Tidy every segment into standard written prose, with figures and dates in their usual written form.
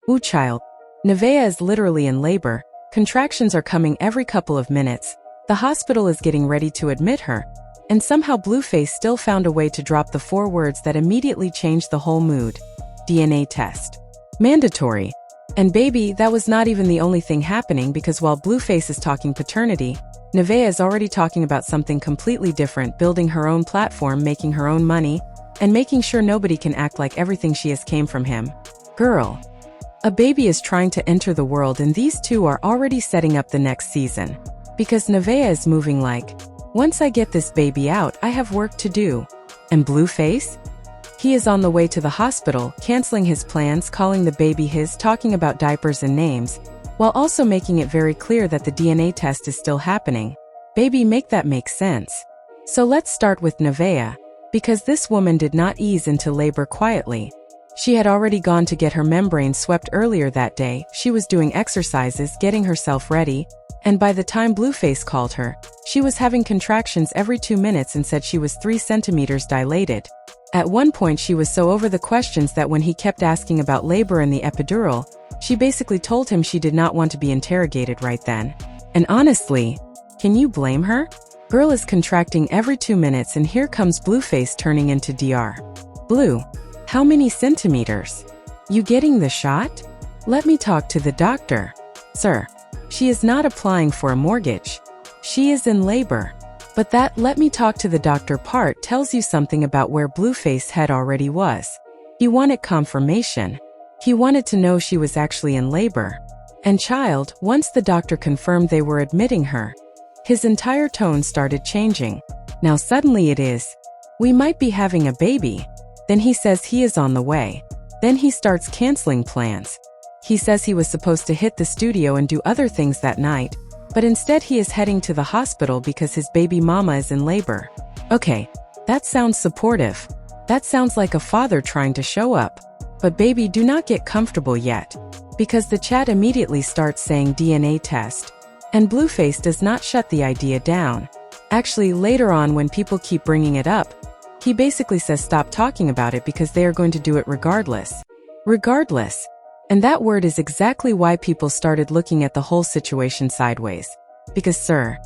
Ooh child. Nevaeh is literally in labor. Contractions are coming every couple of minutes. The hospital is getting ready to admit her. And somehow Blueface still found a way to drop the 4 words that immediately changed the whole mood. DNA test. Mandatory. And baby, that was not even the only thing happening, because while Blueface is talking paternity, Nevaeh is already talking about something completely different, building her own platform, making her own money, and making sure nobody can act like everything she has came from him. Girl. A baby is trying to enter the world, and these two are already setting up the next season. Because Nevaeh is moving like, once I get this baby out, I have work to do. And Blueface? He is on the way to the hospital, canceling his plans, calling the baby his, talking about diapers and names, while also making it very clear that the DNA test is still happening. Baby, make that make sense. So let's start with Nevaeh, because this woman did not ease into labor quietly. She had already gone to get her membrane swept earlier that day. She was doing exercises, getting herself ready, and by the time Blueface called her, she was having contractions every 2 minutes and said she was 3 centimeters dilated. At one point she was so over the questions that when he kept asking about labor and the epidural, she basically told him she did not want to be interrogated right then. And honestly, can you blame her? Girl is contracting every 2 minutes, and here comes Blueface turning into Dr. Blue. How many centimeters? You getting the shot? Let me talk to the doctor. Sir. She is not applying for a mortgage. She is in labor. But that "let me talk to the doctor" part tells you something about where Blueface head already was. He wanted confirmation. He wanted to know she was actually in labor. And child, once the doctor confirmed they were admitting her, his entire tone started changing. Now suddenly it is, we might be having a baby. Then he says he is on the way. Then he starts canceling plans. He says he was supposed to hit the studio and do other things that night, but instead he is heading to the hospital because his baby mama is in labor. Okay, that sounds supportive. That sounds like a father trying to show up. But baby, do not get comfortable yet, because the chat immediately starts saying DNA test. And Blueface does not shut the idea down. Actually, later on when people keep bringing it up, he basically says stop talking about it because they are going to do it regardless. Regardless. And that word is exactly why people started looking at the whole situation sideways. Because sir,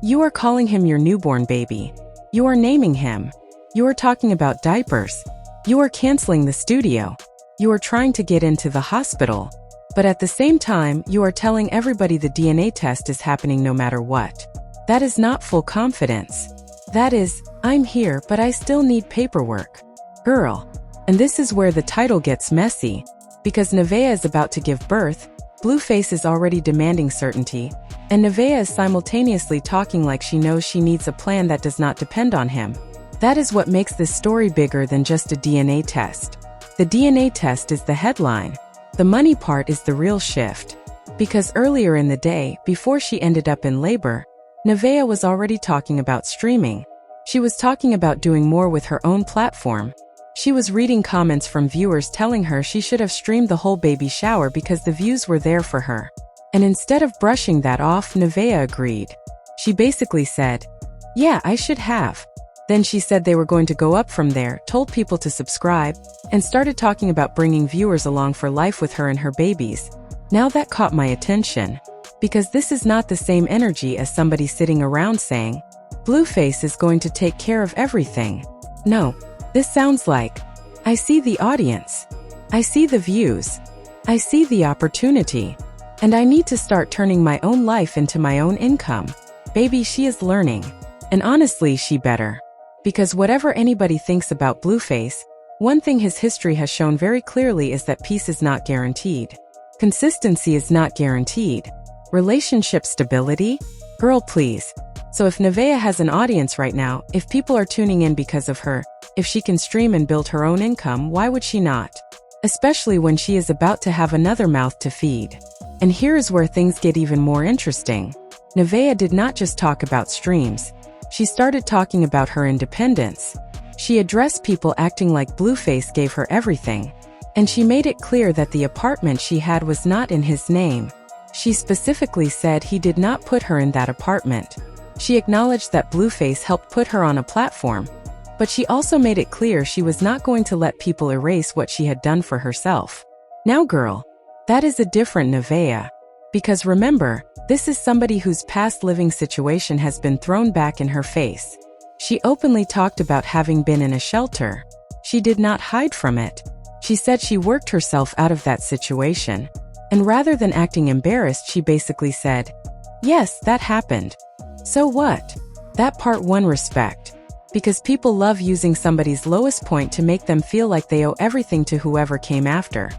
you are calling him your newborn baby. You are naming him. You are talking about diapers. You are canceling the studio. You are trying to get into the hospital. But at the same time, you are telling everybody the DNA test is happening no matter what. That is not full confidence. That is, I'm here but I still need paperwork. Girl. And this is where the title gets messy. Because Nevaeh is about to give birth, Blueface is already demanding certainty, and Nevaeh is simultaneously talking like she knows she needs a plan that does not depend on him. That is what makes this story bigger than just a DNA test. The DNA test is the headline. The money part is the real shift. Because earlier in the day, before she ended up in labor, Nevaeh was already talking about streaming. She was talking about doing more with her own platform. She was reading comments from viewers telling her she should have streamed the whole baby shower because the views were there for her. And instead of brushing that off, Nevaeh agreed. She basically said, yeah, I should have. Then she said they were going to go up from there, told people to subscribe, and started talking about bringing viewers along for life with her and her babies. Now that caught my attention. Because this is not the same energy as somebody sitting around saying, Blueface is going to take care of everything. No. This sounds like, I see the audience. I see the views. I see the opportunity. And I need to start turning my own life into my own income. Baby, she is learning. And honestly, she better. Because whatever anybody thinks about Blueface, one thing his history has shown very clearly is that peace is not guaranteed. Consistency is not guaranteed. Relationship stability? Girl, please. So if Nevaeh has an audience right now, if people are tuning in because of her, if she can stream and build her own income, why would she not? Especially when she is about to have another mouth to feed. And here is where things get even more interesting. Nevaeh did not just talk about streams. She started talking about her independence. She addressed people acting like Blueface gave her everything. And she made it clear that the apartment she had was not in his name. She specifically said he did not put her in that apartment. She acknowledged that Blueface helped put her on a platform. But she also made it clear she was not going to let people erase what she had done for herself. Now girl, That is a different Nevaeh. Because remember, this is somebody whose past living situation has been thrown back in her face. She openly talked about having been in a shelter. She did not hide from it. She said she worked herself out of that situation. And rather than acting embarrassed, she basically said, "Yes, that happened. So what?" That part won respect. Because people love using somebody's lowest point to make them feel like they owe everything to whoever came after.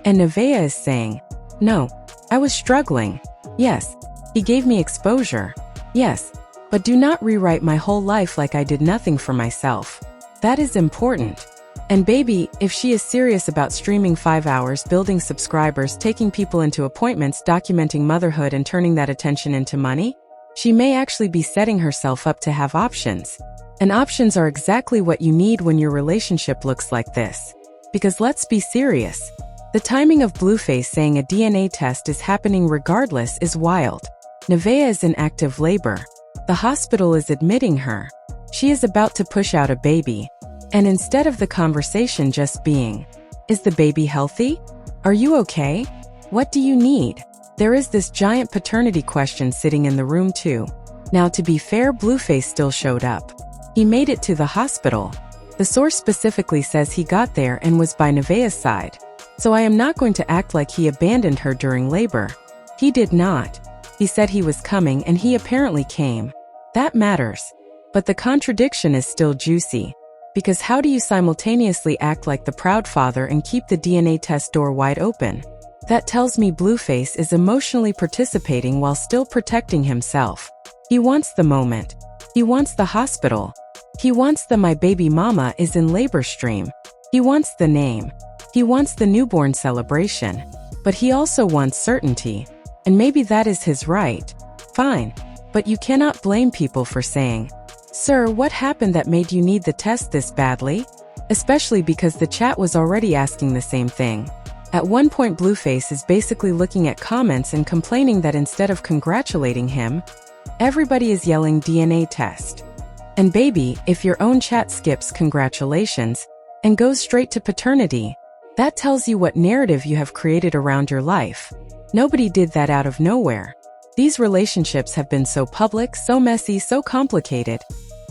And Nevaeh is saying, "No, I was struggling. Yes, he gave me exposure. Yes, but do not rewrite my whole life like I did nothing for myself." That is important. And baby, if she is serious about streaming 5 hours, building subscribers, taking people into appointments, documenting motherhood and turning that attention into money, she may actually be setting herself up to have options. And options are exactly what you need when your relationship looks like this. Because let's be serious. The timing of Blueface saying a DNA test is happening regardless is wild. Nevaeh is in active labor. The hospital is admitting her. She is about to push out a baby. And instead of the conversation just being, "Is the baby healthy? Are you okay? What do you need?" there is this giant paternity question sitting in the room too. Now to be fair, Blueface still showed up. He made it to the hospital. The source specifically says he got there and was by Nevaeh's side. So I am not going to act like he abandoned her during labor. He did not. He said he was coming and he apparently came. That matters. But the contradiction is still juicy. Because how do you simultaneously act like the proud father and keep the DNA test door wide open? That tells me Blueface is emotionally participating while still protecting himself. He wants the moment. He wants the hospital. He wants the "my baby mama is in labor" stream. He wants the name. He wants the newborn celebration. But he also wants certainty. And maybe that is his right. Fine. But you cannot blame people for saying, "Sir, what happened that made you need the test this badly?" Especially because the chat was already asking the same thing. At one point, Blueface is basically looking at comments and complaining that instead of congratulating him, everybody is yelling DNA test. And baby, if your own chat skips congratulations and goes straight to paternity, that tells you what narrative you have created around your life. Nobody did that out of nowhere. These relationships have been so public, so messy, so complicated,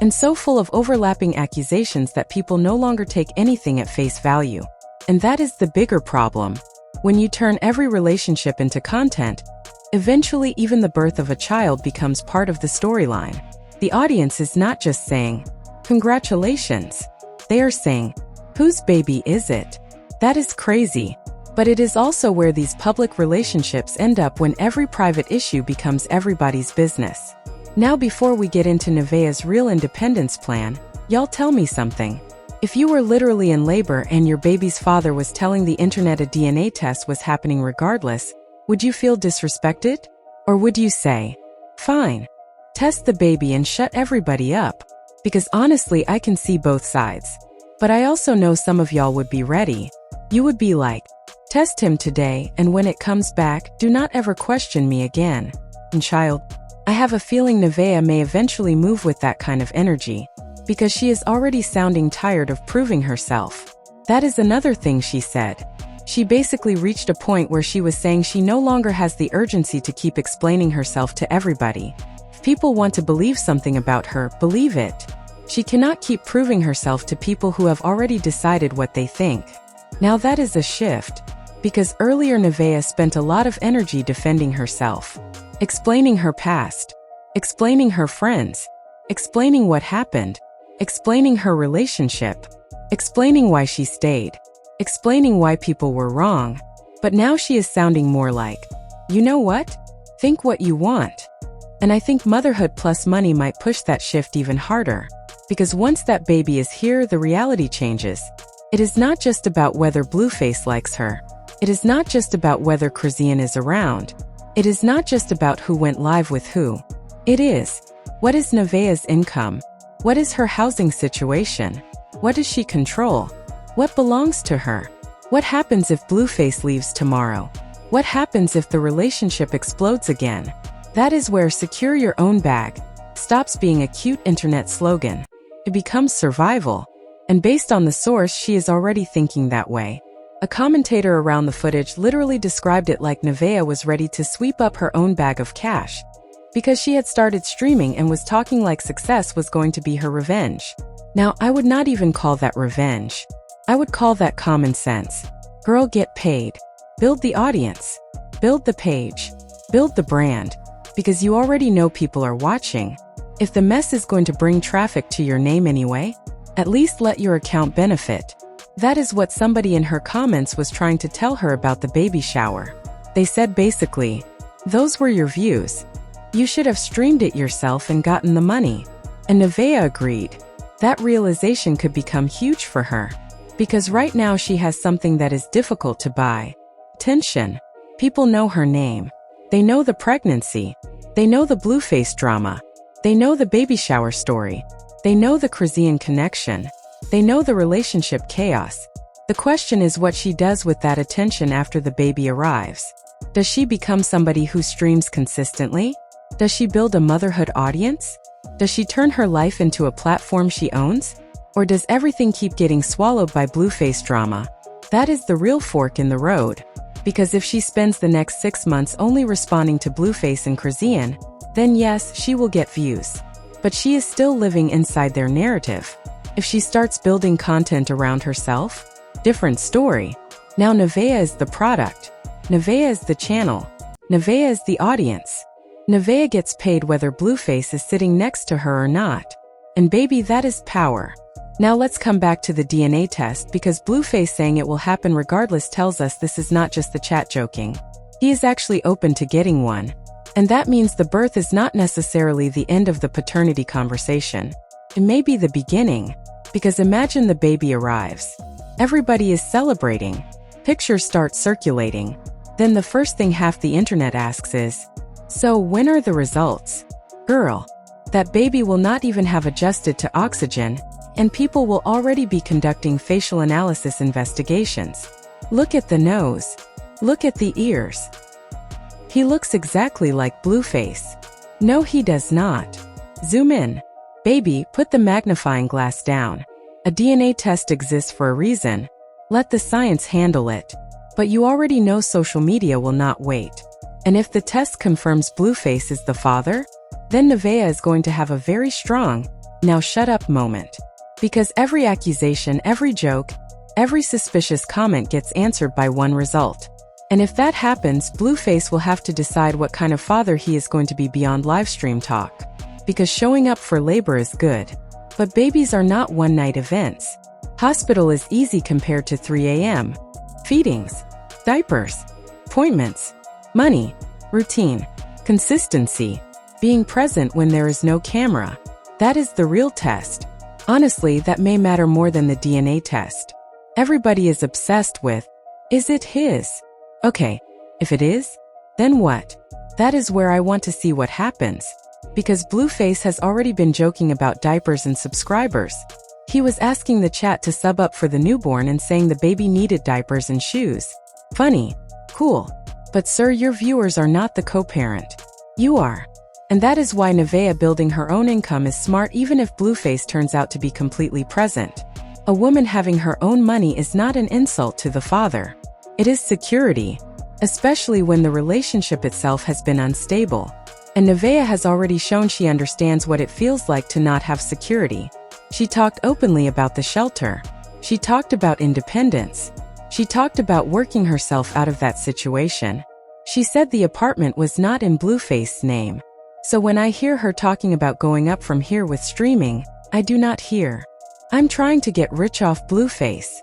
and so full of overlapping accusations that people no longer take anything at face value. And that is the bigger problem. When you turn every relationship into content, eventually even the birth of a child becomes part of the storyline. The audience is not just saying, "Congratulations." They are saying, "Whose baby is it?" That is crazy. But it is also where these public relationships end up when every private issue becomes everybody's business. Now before we get into Nevaeh's real independence plan, y'all tell me something. If you were literally in labor and your baby's father was telling the internet a DNA test was happening regardless, would you feel disrespected? Or would you say, "Fine, test the baby and shut everybody up"? Because honestly, I can see both sides. But I also know some of y'all would be ready. You would be like, "Test him today, and when it comes back, do not ever question me again." And child, I have a feeling Nevaeh may eventually move with that kind of energy. Because she is already sounding tired of proving herself. That is another thing she said. She basically reached a point where she was saying she no longer has the urgency to keep explaining herself to everybody. If people want to believe something about her, believe it. She cannot keep proving herself to people who have already decided what they think. Now that is a shift. Because earlier Nevaeh spent a lot of energy defending herself. Explaining her past. Explaining her friends. Explaining what happened. Explaining her relationship. Explaining why she stayed. Explaining why people were wrong. But now she is sounding more like, "You know what? Think what you want." And I think motherhood plus money might push that shift even harder. Because once that baby is here, the reality changes. It is not just about whether Blueface likes her. It is not just about whether Chrisian is around. It is not just about who went live with who. It is, what is Nevaeh's income? What is her housing situation? What does she control? What belongs to her? What happens if Blueface leaves tomorrow? What happens if the relationship explodes again? That is where "secure your own bag" stops being a cute internet slogan. It becomes survival. And based on the source, she is already thinking that way. A commentator around the footage literally described it like Nevaeh was ready to sweep up her own bag of cash, because she had started streaming and was talking like success was going to be her revenge. Now, I would not even call that revenge. I would call that common sense. Girl, get paid. Build the audience. Build the page. Build the brand. Because you already know people are watching. If the mess is going to bring traffic to your name anyway, at least let your account benefit. That is what somebody in her comments was trying to tell her about the baby shower. They said basically, those were your views. You should have streamed it yourself and gotten the money. And Nevaeh agreed. That realization could become huge for her. Because right now she has something that is difficult to buy. Attention. People know her name. They know the pregnancy. They know the Blueface drama. They know the baby shower story. They know the Krisian connection. They know the relationship chaos. The question is what she does with that attention after the baby arrives. Does she become somebody who streams consistently? Does she build a motherhood audience? Does she turn her life into a platform she owns? Or does everything keep getting swallowed by Blueface drama? That is the real fork in the road. Because if she spends the next 6 months only responding to Blueface and Krisian, then yes, she will get views. But she is still living inside their narrative. If she starts building content around herself, different story. Now Nevaeh is the product. Nevaeh is the channel. Nevaeh is the audience. Nevaeh gets paid whether Blueface is sitting next to her or not. And baby, that is power. Now let's come back to the DNA test because Blueface saying it will happen regardless tells us this is not just the chat joking. He is actually open to getting one. And that means the birth is not necessarily the end of the paternity conversation. It may be the beginning. Because imagine the baby arrives. Everybody is celebrating. Pictures start circulating. Then the first thing half the internet asks is, so when are the results? Girl, that baby will not even have adjusted to oxygen, and people will already be conducting facial analysis investigations. Look at the nose. Look at the ears. He looks exactly like Blueface. No, he does not. Zoom in. Baby, put the magnifying glass down. A DNA test exists for a reason. Let the science handle it. But you already know social media will not wait. And if the test confirms Blueface is the father, then Nevaeh is going to have a very strong, now shut up moment. Because every accusation, every joke, every suspicious comment gets answered by one result. And if that happens, Blueface will have to decide what kind of father he is going to be beyond livestream talk. Because showing up for labor is good. But babies are not one-night events. Hospital is easy compared to 3 a.m. Feedings, diapers, appointments, money, routine, consistency, being present when there is no camera. That is the real test. Honestly, that may matter more than the DNA test. Everybody is obsessed with, is it his? Okay, if it is, then what? That is where I want to see what happens. Because Blueface has already been joking about diapers and subscribers. He was asking the chat to sub up for the newborn and saying the baby needed diapers and shoes. Funny. Cool. But sir, your viewers are not the co-parent. You are. And that is why Nevaeh building her own income is smart even if Blueface turns out to be completely present. A woman having her own money is not an insult to the father. It is security. Especially when the relationship itself has been unstable. And Nevaeh has already shown she understands what it feels like to not have security. She talked openly about the shelter. She talked about independence. She talked about working herself out of that situation. She said the apartment was not in Blueface's name. So when I hear her talking about going up from here with streaming, I do not hear. I'm trying to get rich off Blueface.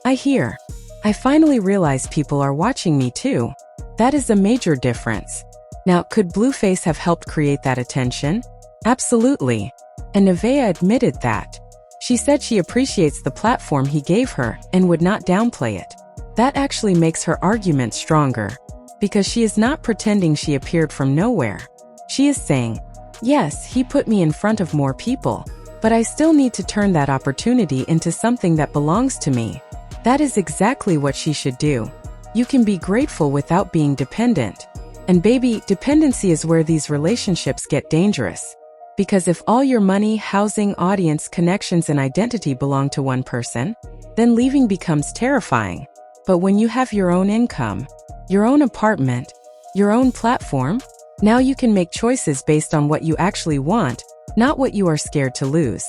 I hear. I finally realize people are watching me too. That is a major difference. Now, could Blueface have helped create that attention? Absolutely. And Nevaeh admitted that. She said she appreciates the platform he gave her and would not downplay it. That actually makes her argument stronger. Because she is not pretending she appeared from nowhere. She is saying, yes, he put me in front of more people, but I still need to turn that opportunity into something that belongs to me. That is exactly what she should do. You can be grateful without being dependent. And baby, dependency is where these relationships get dangerous. Because if all your money, housing, audience, connections, and identity belong to one person, then leaving becomes terrifying. But when you have your own income, your own apartment, your own platform, now you can make choices based on what you actually want, not what you are scared to lose.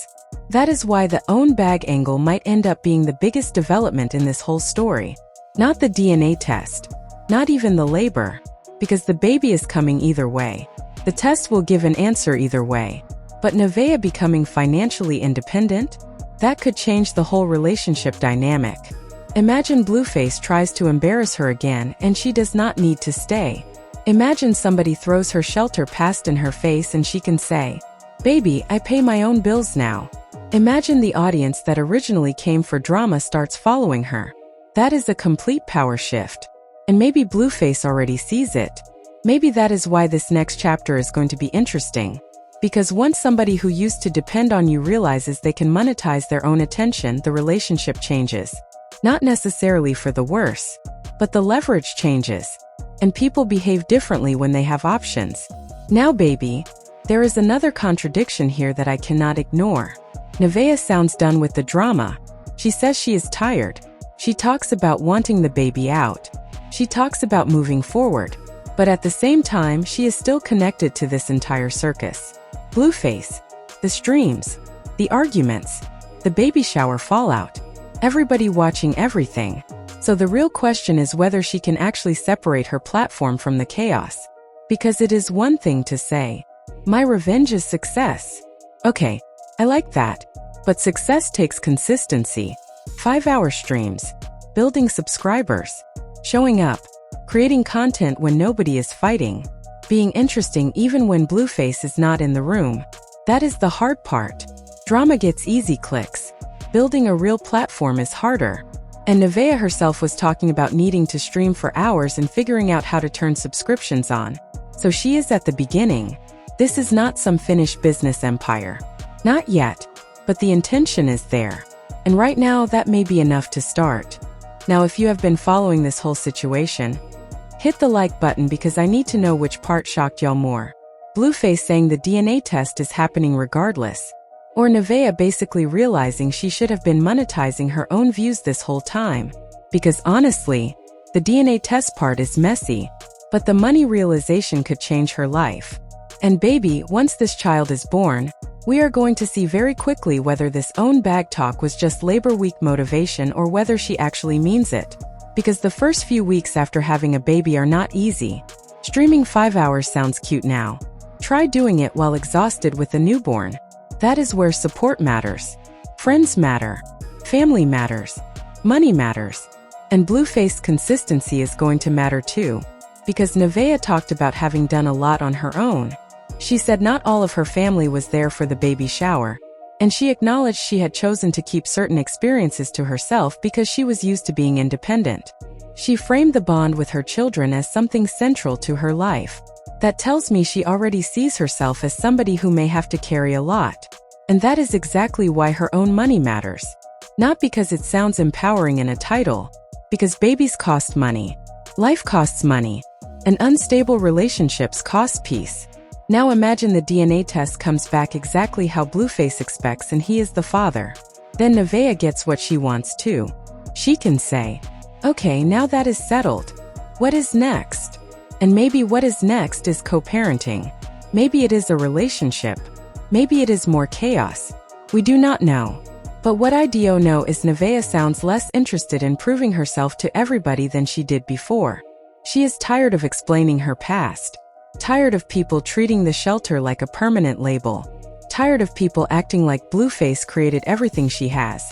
That is why the own bag angle might end up being the biggest development in this whole story. Not the DNA test, not even the labor, because the baby is coming either way. The test will give an answer either way. But Nevaeh becoming financially independent? That could change the whole relationship dynamic. Imagine Blueface tries to embarrass her again and she does not need to stay. Imagine somebody throws her shelter past in her face and she can say, "Baby, I pay my own bills now." Imagine the audience that originally came for drama starts following her. That is a complete power shift. And maybe Blueface already sees it. Maybe that is why this next chapter is going to be interesting. Because once somebody who used to depend on you realizes they can monetize their own attention, the relationship changes. Not necessarily for the worse, but the leverage changes. And people behave differently when they have options. Now, baby, there is another contradiction here that I cannot ignore. Nevaeh sounds done with the drama. She says she is tired. She talks about wanting the baby out. She talks about moving forward. But at the same time, she is still connected to this entire circus. Blueface, the streams, the arguments, the baby shower fallout, everybody watching everything. So the real question is whether she can actually separate her platform from the chaos. Because it is one thing to say, "My revenge is success." Okay, I like that. But success takes consistency. 5-hour streams, building subscribers, showing up, creating content when nobody is fighting, being interesting even when Blueface is not in the room. That is the hard part. Drama gets easy clicks. Building a real platform is harder. And Nevaeh herself was talking about needing to stream for hours and figuring out how to turn subscriptions on. So she is at the beginning. This is not some finished business empire. Not yet, but the intention is there. And right now that may be enough to start. Now if you have been following this whole situation, hit the like button because I need to know which part shocked y'all more. Blueface saying the DNA test is happening regardless. Or Nevaeh basically realizing she should have been monetizing her own views this whole time. Because honestly, the DNA test part is messy, but the money realization could change her life. And baby, once this child is born, we are going to see very quickly whether this own bag talk was just Labor Week motivation or whether she actually means it. Because the first few weeks after having a baby are not easy. Streaming 5 hours sounds cute now. Try doing it while exhausted with a newborn. That is where support matters. Friends matter. Family matters. Money matters. And Blueface consistency is going to matter too. Because Nevaeh talked about having done a lot on her own. She said not all of her family was there for the baby shower. And she acknowledged she had chosen to keep certain experiences to herself because she was used to being independent. She framed the bond with her children as something central to her life. That tells me she already sees herself as somebody who may have to carry a lot. And that is exactly why her own money matters. Not because it sounds empowering in a title, because babies cost money. Life costs money. And unstable relationships cost peace. Now imagine the DNA test comes back exactly how Blueface expects and he is the father. Then Nevaeh gets what she wants too. She can say, "Okay, now that is settled. What is next?" And maybe what is next is co-parenting. Maybe it is a relationship. Maybe it is more chaos. We do not know. But what I do know is Nevaeh sounds less interested in proving herself to everybody than she did before. She is tired of explaining her past. Tired of people treating the shelter like a permanent label. Tired of people acting like Blueface created everything she has.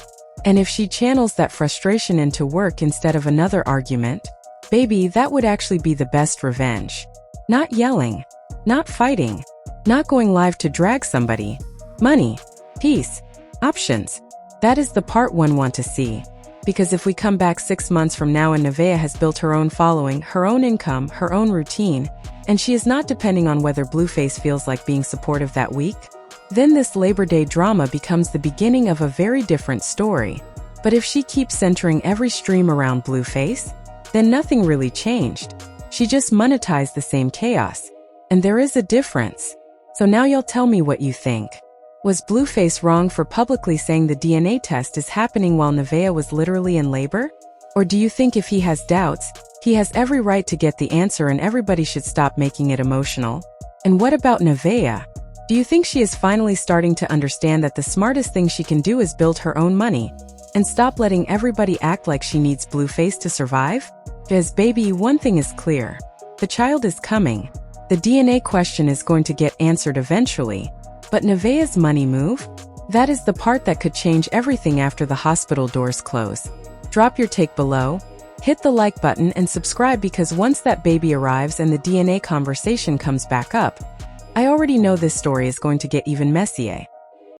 And if she channels that frustration into work instead of another argument, baby, that would actually be the best revenge. Not yelling. Not fighting. Not going live to drag somebody. Money. Peace. Options. That is the part one want to see. Because if we come back 6 months from now and Nevaeh has built her own following, her own income, her own routine, and she is not depending on whether Blueface feels like being supportive that week, then this Labor Day drama becomes the beginning of a very different story. But if she keeps centering every stream around Blueface, then nothing really changed. She just monetized the same chaos. And there is a difference. So now y'all tell me what you think. Was Blueface wrong for publicly saying the DNA test is happening while Nevaeh was literally in labor? Or do you think if he has doubts, he has every right to get the answer and everybody should stop making it emotional? And what about Nevaeh? Do you think she is finally starting to understand that the smartest thing she can do is build her own money and stop letting everybody act like she needs Blueface to survive? Because baby, one thing is clear. The child is coming. The DNA question is going to get answered eventually. But Nevaeh's money move? That is the part that could change everything after the hospital doors close. Drop your take below, hit the like button and subscribe, because once that baby arrives and the DNA conversation comes back up, I already know this story is going to get even messier.